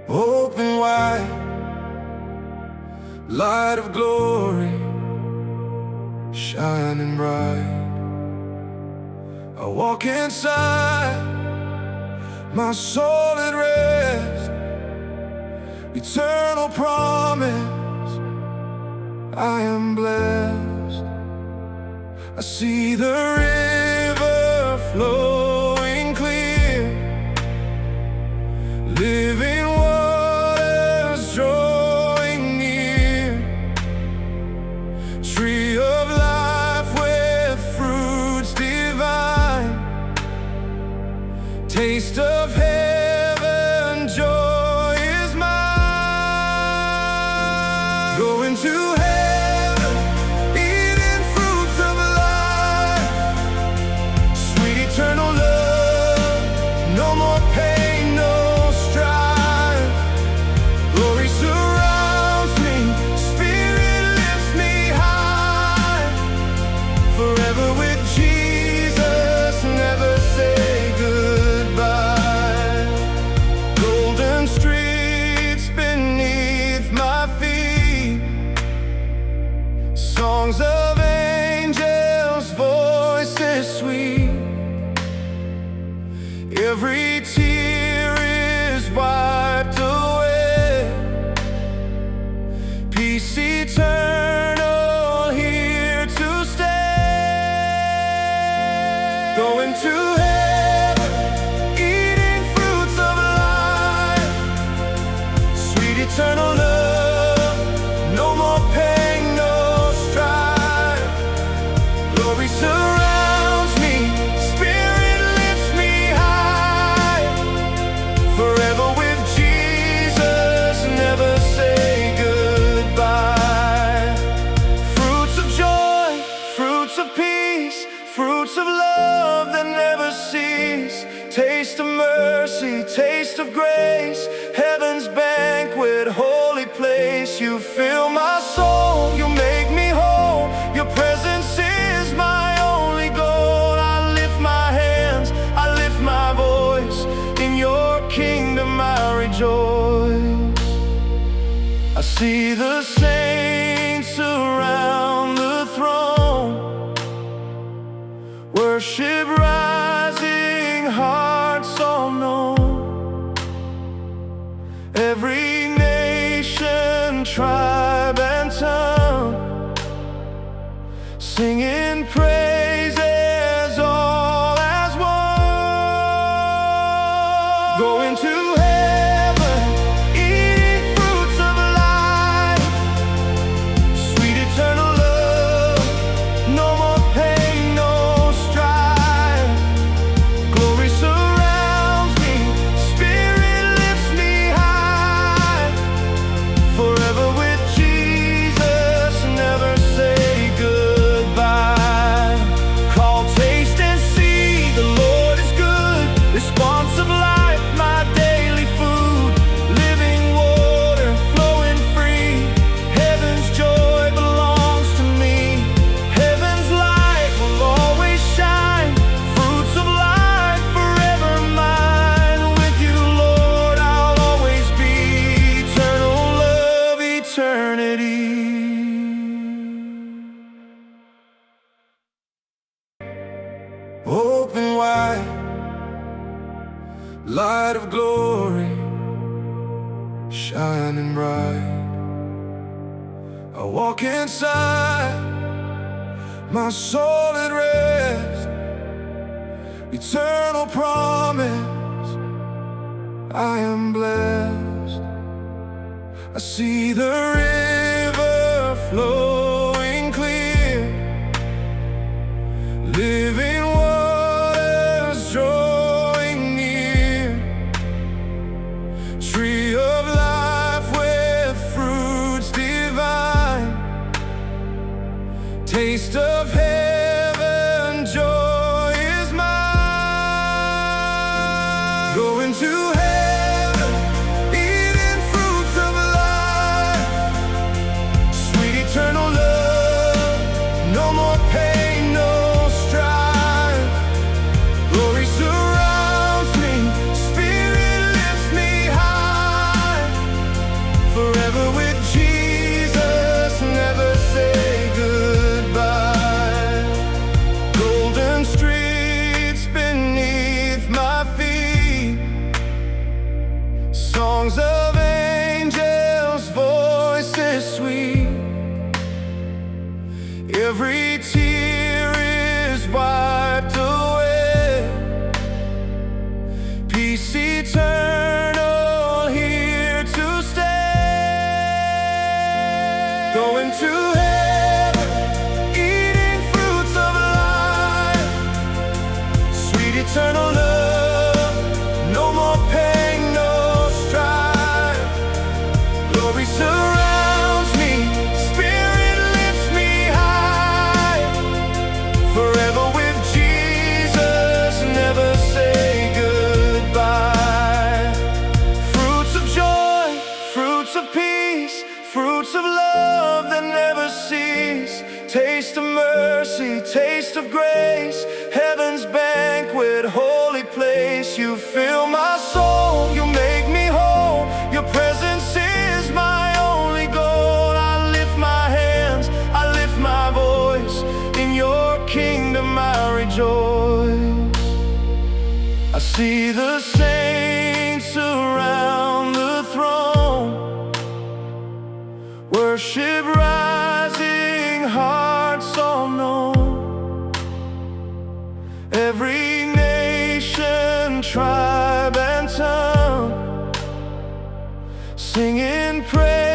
open wide, light of glory, shining bright. I walk inside, my soul at rest, eternal promise, I am blessed. I see the river flowing clear, living waters drawing near, tree of life with fruits divine, taste of heaven, joy is mine. Going to heaven, eating fruits of life, sweet eternal love, no more pain, no strife. Glory surrounds me, Spirit lifts me high, forever with Jesus, never say goodbye. Golden streets beneath my feet, songs of angels, voices sweet. Every tear is wiped away, peace eternal here to stay. Going to heaven, eating fruits of life, sweet eternal love, no more pain, no strife. Glory surrounds me, Spirit lifts me high, forever with Jesus, never say goodbye. Fruits of joy, fruits of peace, fruits of love that never cease, taste of mercy, taste of grace, heaven's banquet, holy place. You fill my soul, you make me whole, your presence is my only goal. I lift my hands, I lift my voice, in your kingdom I rejoice. I see the saints around the throne, worship rising, hearts all known. Every nation, tribe and tongue, singing praises all as one. Going to heaven, eating fruits of life, sweet eternal love, no more pain, no strife. Glory surrounds me, Spirit lifts me high, forever with Jesus, never say goodbye. Call, taste and see, the Lord is good. Response of life, my daily food, living water flowing free. Heaven's joy belongs to me, heaven's light will always shine. Fruits of life forever mine. With you, Lord, I'll always be. Eternal love, eternity. Open wide, light of glory, shining bright. I walk inside, my soul at rest, eternal promise, I am blessed. I see the river flowing clear, living waters drawing near, tree of life with fruits divine, taste of heaven, joy is mine. Going to heaven, eating fruits of life, sweet eternal love, no more pain, no strife. Glory surrounds me, Spirit lifts me high, Songs of angels, voices sweet. Every tear is wiped away. Peace eternal here to stay. Going to heaven, eating fruits of life. Sweet eternal love, no more pain, no strife. Glory surrounds me, Spirit lifts me high. Forever with Jesus, never say goodbye. Fruits of joy, fruits of peace, fruits of love that never cease. Taste of mercy, taste of grace, heaven's banquet, holy place. You fill my soul, you make me whole. Your presence is my only goal. I lift my hands, I lift my voice. In your kingdom I rejoice. I see the saints around the throne, worship rising, hearts all known. Every nation, tribe and tongue, singing praise.